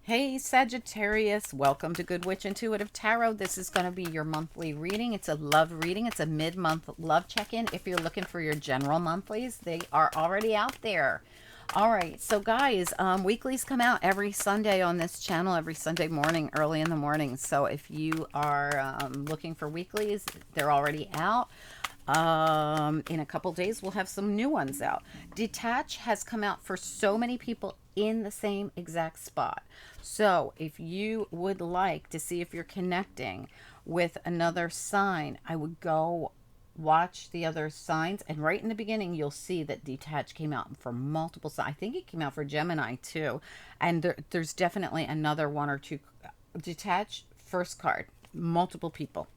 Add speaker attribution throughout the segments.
Speaker 1: Hey Sagittarius, welcome to Good Witch Intuitive Tarot. This is going to be your monthly reading. It's a love reading. It's a mid-month love check-in. If you're looking for your general monthlies, they are already out there. All right, so guys, weeklies come out every Sunday on this channel, every Sunday morning, early in the morning. So if you are looking for weeklies, they're already out. In a couple days, we'll have some new ones out. Detach has come out for so many people in the same exact spot. So if you would like to see if you're connecting with another sign, I would go watch the other signs, and right in the beginning you'll see that detach came out for multiple signs. I think it came out for Gemini too, and there's definitely another one or two. Detach first card, multiple people.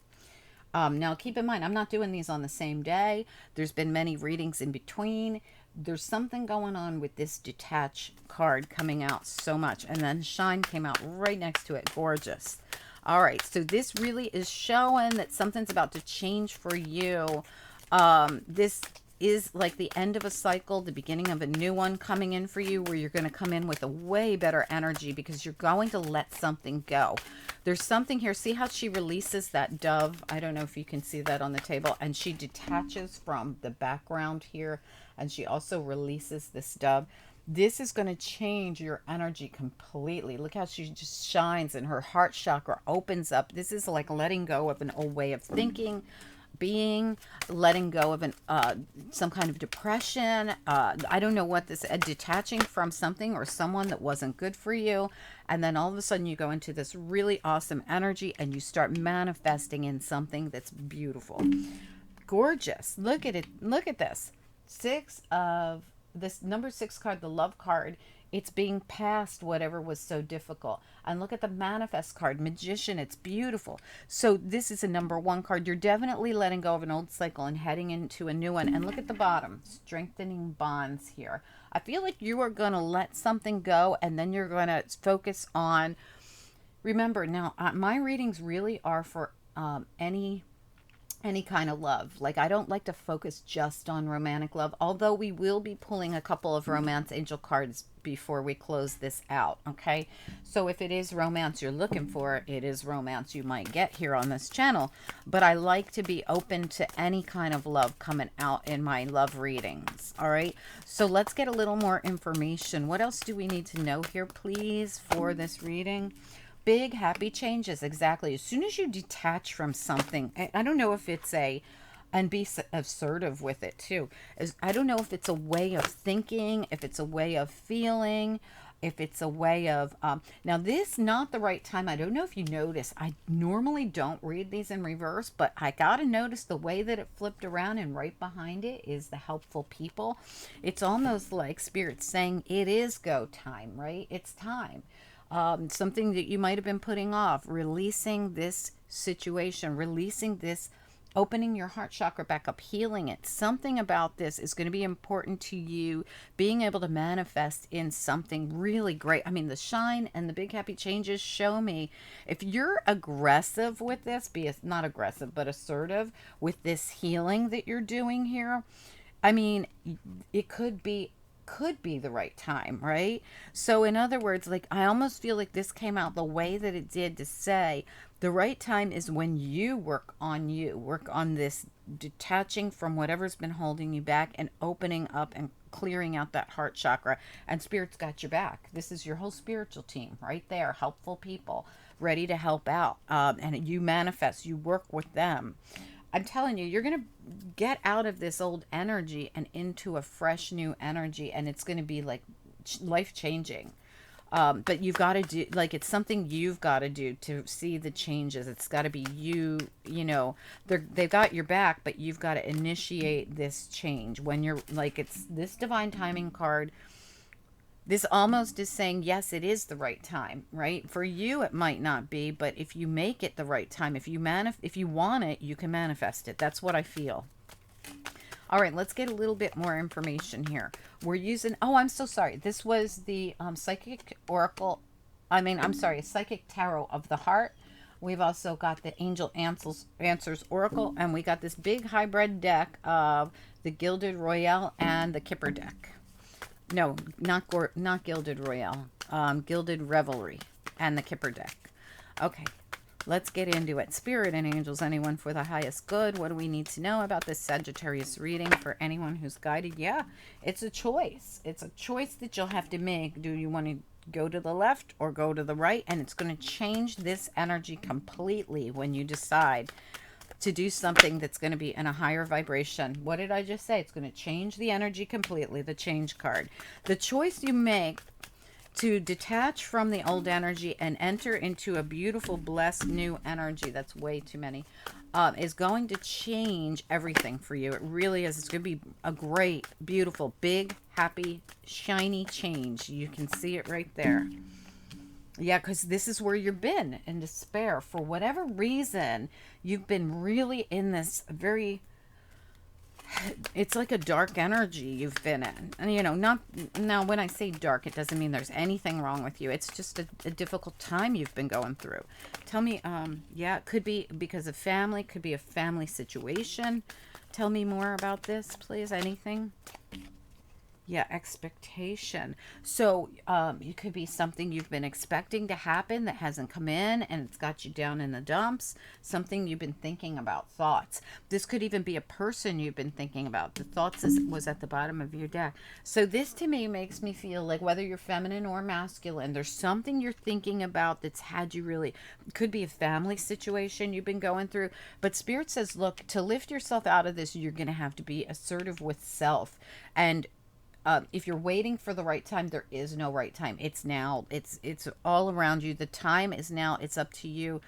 Speaker 1: Now, keep in mind, I'm not doing these on the same day. There's been many readings in between. There's something going on with this detach card coming out so much. And then shine came out right next to it. Gorgeous. All right. So this really is showing that something's about to change for you. This is like the end of a cycle, the beginning of a new one coming in for you, where you're going to come in with a way better energy because you're going to let something go. There's something here. See how she releases that dove? I don't know if you can see that on the table. And she detaches from the background here. And she also releases this dove. This is going to change your energy completely. Look how she just shines and her heart chakra opens up. This is like letting go of an old way of thinking, being, letting go of some kind of depression. I don't know what this, detaching from something or someone that wasn't good for you. And then all of a sudden you go into this really awesome energy and you start manifesting in something that's beautiful. Gorgeous. Look at it. Look at this. This number 6 card, the love card. It's being past whatever was so difficult. And look at the manifest card, magician. It's beautiful. So this is a number 1 card. You're definitely letting go of an old cycle and heading into a new one. And look at the bottom, strengthening bonds here. I feel like you are going to let something go and then you're going to focus on, remember now, my readings really are for any kind of love. Like, I don't like to focus just on romantic love, although we will be pulling a couple of romance angel cards before we close this out. Okay, so if it is romance you're looking for, it is romance you might get here on this channel, but I like to be open to any kind of love coming out in my love readings. All right, so let's get a little more information. What else do we need to know here, please, for this reading? Big happy changes. Exactly. As soon as you detach from something, I don't know if it's and be assertive with it too. I don't know if it's a way of thinking, if it's a way of feeling, if it's a way of, now this, not the right time. I don't know if you notice, I normally don't read these in reverse, but I got to notice the way that it flipped around and right behind it is the helpful people. It's almost like spirit saying it is go time, right? It's time. Something that you might have been putting off, releasing this situation, releasing this, opening your heart chakra back up, healing it. Something about this is going to be important to you, being able to manifest in something really great. I mean, the shine and the big happy changes show me if you're aggressive with this, not aggressive, but assertive with this healing that you're doing here. I mean, it could be the right time, right? So in other words, like, I almost feel like this came out the way that it did to say the right time is when you, work on this detaching from whatever's been holding you back and opening up and clearing out that heart chakra. And spirit's got your back. This is your whole spiritual team right there, helpful people ready to help out. And you manifest, you work with them. I'm telling you, you're going to get out of this old energy and into a fresh new energy, and it's going to be like life changing. But you've got to do, like, it's something you've got to do to see the changes. It's got to be you, they've got your back, but you've got to initiate this change when you're like, it's this divine timing card. This almost is saying, yes, it is the right time, right? For you, it might not be, but if you make it the right time, if you want it, you can manifest it. That's what I feel. All right, let's get a little bit more information here. We're using, oh, I'm so sorry. This was the psychic oracle. I'm sorry, psychic tarot of the heart. We've also got the angel answers oracle, and we got this big hybrid deck of the Gilded Royale and the Kipper deck. No, not Gilded Royale. Gilded Revelry. and the Kipper deck. Okay, let's get into it. Spirit and angels, anyone for the highest good. What do we need to know about this Sagittarius reading for anyone who's guided? Yeah, it's a choice. It's a choice that you'll have to make. Do you want to go to the left or go to the right? And it's going to change this energy completely when you decide to do something that's going to be in a higher vibration. What did I just say? It's going to change the energy completely, the change card. The choice you make to detach from the old energy and enter into a beautiful, blessed new energy, that's way too many, is going to change everything for you. It really is. It's going to be a great, beautiful, big, happy, shiny change. You can see it right there. Yeah, because this is where you've been, in despair. For whatever reason, you've been really in this very, it's like a dark energy you've been in. And, you know, not, now when I say dark, it doesn't mean there's anything wrong with you. It's just a difficult time you've been going through. Tell me, yeah, it could be because of family, could be a family situation. Tell me more about this, please. Anything? Yeah, expectation. So it could be something you've been expecting to happen that hasn't come in and it's got you down in the dumps. Something you've been thinking about, thoughts. This could even be a person you've been thinking about. The thoughts was at the bottom of your deck. So this to me makes me feel like whether you're feminine or masculine, there's something you're thinking about that's had you really, could be a family situation you've been going through. But Spirit says, look, to lift yourself out of this, you're going to have to be assertive with self. And if you're waiting for the right time, there is no right time. It's now. It's all around you. The time is now. It's up to you.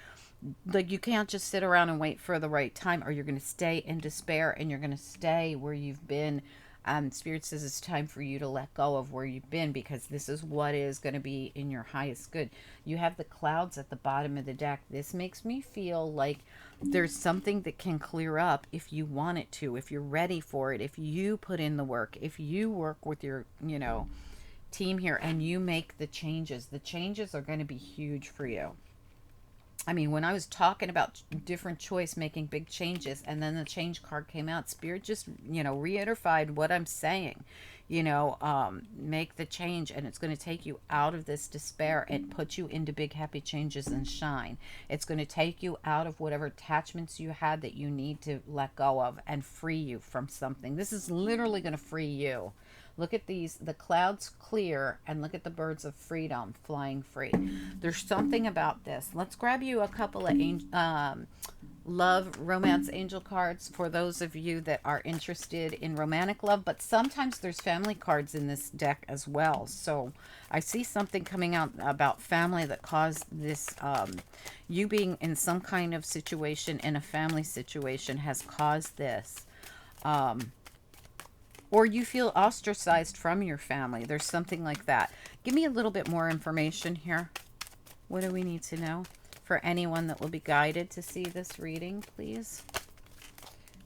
Speaker 1: Like, you can't just sit around and wait for the right time, or you're going to stay in despair and you're going to stay where you've been. Spirit says it's time for you to let go of where you've been, because this is what is going to be in your highest good. You have the clouds at the bottom of the deck. This makes me feel like there's something that can clear up if you want it to, if you're ready for it, if you put in the work, if you work with your, you know, team here and you make the changes are going to be huge for you. I mean, when I was talking about different choice, making big changes, and then the change card came out, Spirit just, you know, reiterated what I'm saying. You know, make the change, and it's going to take you out of this despair and put you into big, happy changes and shine. It's going to take you out of whatever attachments you had that you need to let go of and free you from something. This is literally going to free you. Look at these, the clouds clear, and look at the birds of freedom flying free. There's something about this. Let's grab you a couple of love, romance angel cards for those of you that are interested in romantic love, but sometimes there's family cards in this deck as well. So I see something coming out about family that caused this, you being in some kind of situation, in a family situation, has caused this. Or you feel ostracized from your family. There's something like that. Give me a little bit more information here. What do we need to know for anyone that will be guided to see this reading, please?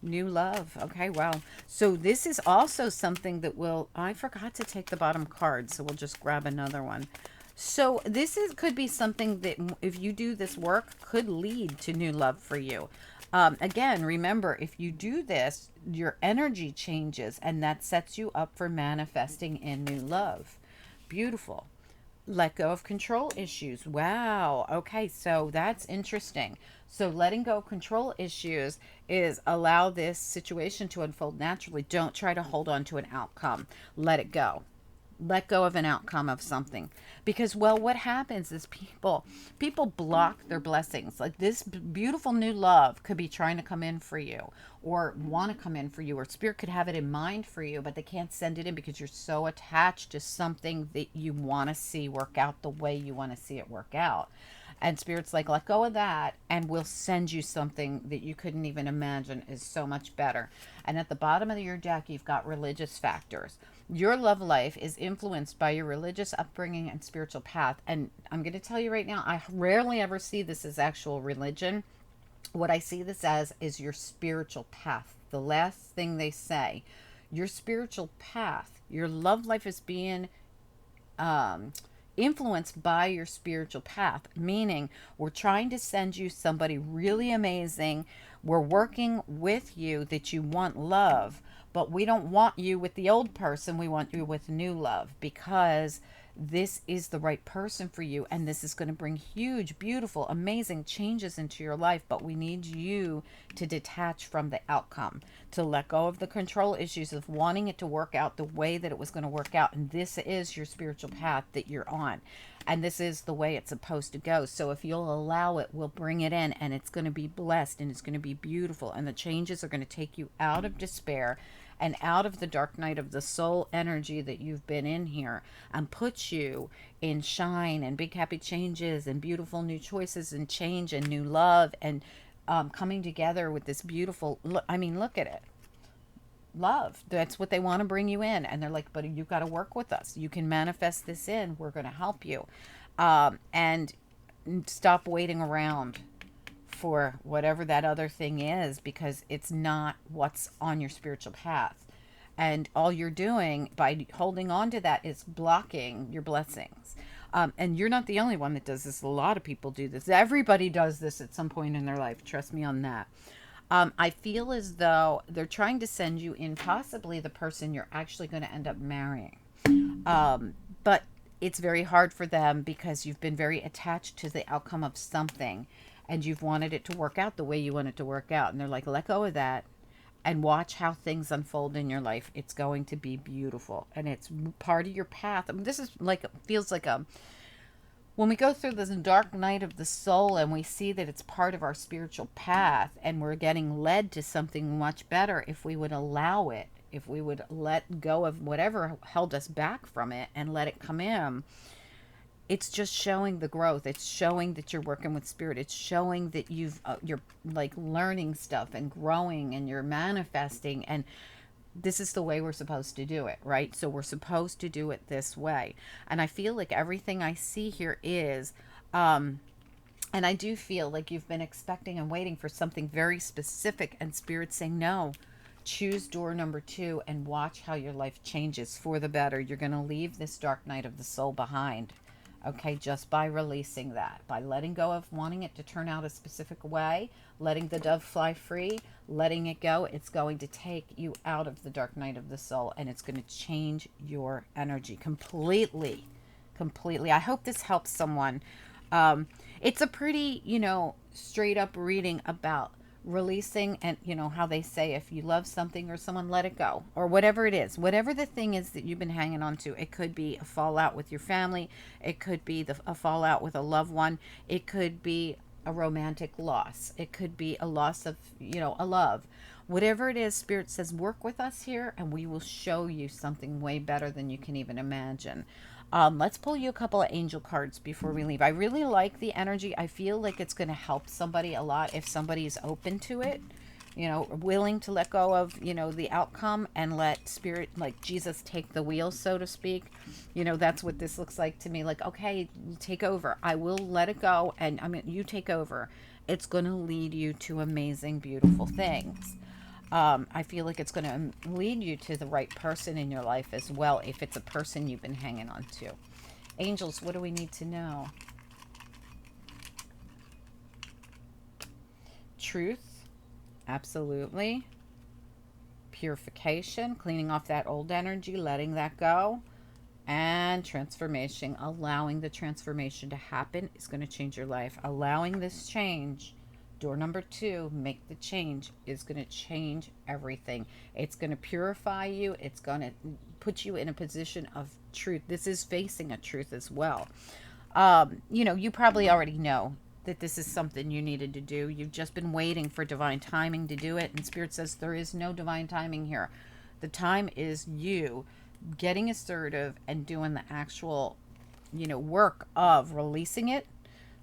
Speaker 1: New love. Okay, wow. So this is also something that will, I forgot to take the bottom card, so we'll just grab another one. So this could be something that, if you do this work, could lead to new love for you. Again, remember, if you do this, your energy changes, and that sets you up for manifesting in new love. Beautiful. Let go of control issues. Wow. Okay, so that's interesting. So letting go of control issues is allow this situation to unfold naturally. Don't try to hold on to an outcome. Let it go. Let go of an outcome of something, because, well, what happens is people block their blessings. Like, this beautiful new love could be trying to come in for you, or want to come in for you, or Spirit could have it in mind for you, but they can't send it in because you're so attached to something that you want to see work out the way you want to see it work out. And Spirit's like, let go of that, and we'll send you something that you couldn't even imagine is so much better. And at the bottom of your deck, you've got religious factors. Your love life is influenced by your religious upbringing and spiritual path. And I'm going to tell you right now, I rarely ever see this as actual religion. What I see this as is your spiritual path. The last thing they say, your spiritual path, your love life is being influenced by your spiritual path, meaning we're trying to send you somebody really amazing. We're working with you that you want love, but we don't want you with the old person. We want you with new love, because this is the right person for you, and this is going to bring huge, beautiful, amazing changes into your life. But we need you to detach from the outcome, to let go of the control issues of wanting it to work out the way that it was going to work out. And this is your spiritual path that you're on, and this is the way it's supposed to go. So if you'll allow it, we'll bring it in, and it's going to be blessed, and it's going to be beautiful, and the changes are going to take you out of despair and out of the dark night of the soul energy that you've been in here, and put you in shine and big happy changes and beautiful new choices and change and new love, and coming together with this beautiful, I mean, look at it, love. That's what they want to bring you in. And they're like, but you've got to work with us. You can manifest this in. We're going to help you. And stop waiting around for whatever that other thing is, because it's not what's on your spiritual path. And all you're doing by holding on to that is blocking your blessings. And you're not the only one that does this. A lot of people do this. Everybody does this at some point in their life. Trust me on that. I feel as though they're trying to send you in possibly the person you're actually going to end up marrying. But it's very hard for them because you've been very attached to the outcome of something, and you've wanted it to work out the way you want it to work out. And they're like, let go of that and watch how things unfold in your life. It's going to be beautiful, and it's part of your path. I mean, this is like, feels like a, when we go through this dark night of the soul and we see that it's part of our spiritual path, and we're getting led to something much better, if we would allow it, if we would let go of whatever held us back from it and let it come in, it's just showing the growth. It's showing that you're working with spirit. It's showing that you're like learning stuff and growing, and you're manifesting, and this is the way we're supposed to do it, right? So we're supposed to do it this way. And I feel like everything I see here is, and I do feel like you've been expecting and waiting for something very specific, and Spirit's saying, no, choose door number 2 and watch how your life changes for the better. You're going to leave this dark night of the soul behind. Okay, just by releasing that, by letting go of wanting it to turn out a specific way, letting the dove fly free, letting it go, it's going to take you out of the dark night of the soul, and it's going to change your energy completely, completely. I hope this helps someone. It's a pretty, straight up reading about releasing, and how they say, if you love something or someone, let it go, or whatever it is, whatever the thing is that you've been hanging on to. It could be a fallout with your family, it could be a fallout with a loved one, it could be a romantic loss, it could be a loss of a love. Whatever it is, Spirit says, work with us here and we will show you something way better than you can even imagine. Let's pull you a couple of angel cards before we leave. I really like the energy. I feel like it's going to help somebody a lot if somebody is open to it, willing to let go of, the outcome and let Spirit, like Jesus, take the wheel, so to speak. That's what this looks like to me. Like, okay, you take over. I will let it go. And you take over. It's going to lead you to amazing, beautiful things. I feel like it's going to lead you to the right person in your life as well, if it's a person you've been hanging on to. Angels, what do we need to know? Truth, absolutely. Purification, cleaning off that old energy, letting that go. And transformation, allowing the transformation to happen is going to change your life. Allowing this change, door number 2, make the change, is going to change everything. It's going to purify you. It's going to put you in a position of truth. This is facing a truth as well. You probably already know that this is something you needed to do. You've just been waiting for divine timing to do it. And Spirit says there is no divine timing here. The time is you getting assertive and doing the actual, work of releasing it,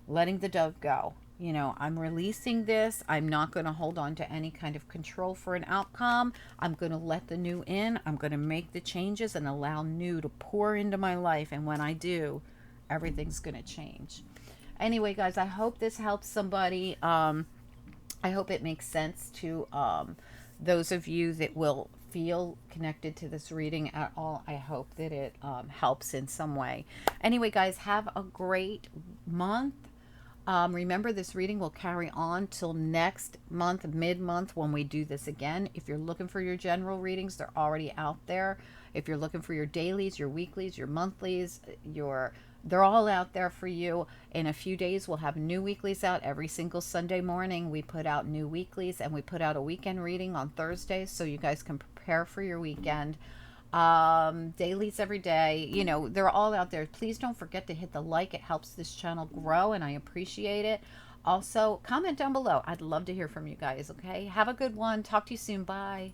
Speaker 1: letting the dove go. I'm releasing this. I'm not going to hold on to any kind of control for an outcome. I'm going to let the new in. I'm going to make the changes and allow new to pour into my life. And when I do, everything's going to change. Anyway, guys, I hope this helps somebody. I hope it makes sense to those of you that will feel connected to this reading at all. I hope that it helps in some way. Anyway, guys, have a great month. Remember, this reading will carry on till next month, mid-month, when we do this again. If you're looking for your general readings, they're already out there. If you're looking for your dailies, your weeklies, your monthlies, they're all out there for you. In a few days, we'll have new weeklies out. Every single Sunday morning, we put out new weeklies, and we put out a weekend reading on Thursdays so you guys can prepare for your weekend. Dailies every day, they're all out there. Please don't forget to hit the like. It helps this channel grow, and I appreciate it. Also, comment down below. I'd love to hear from you guys. Okay, have a good one. Talk to you soon. Bye.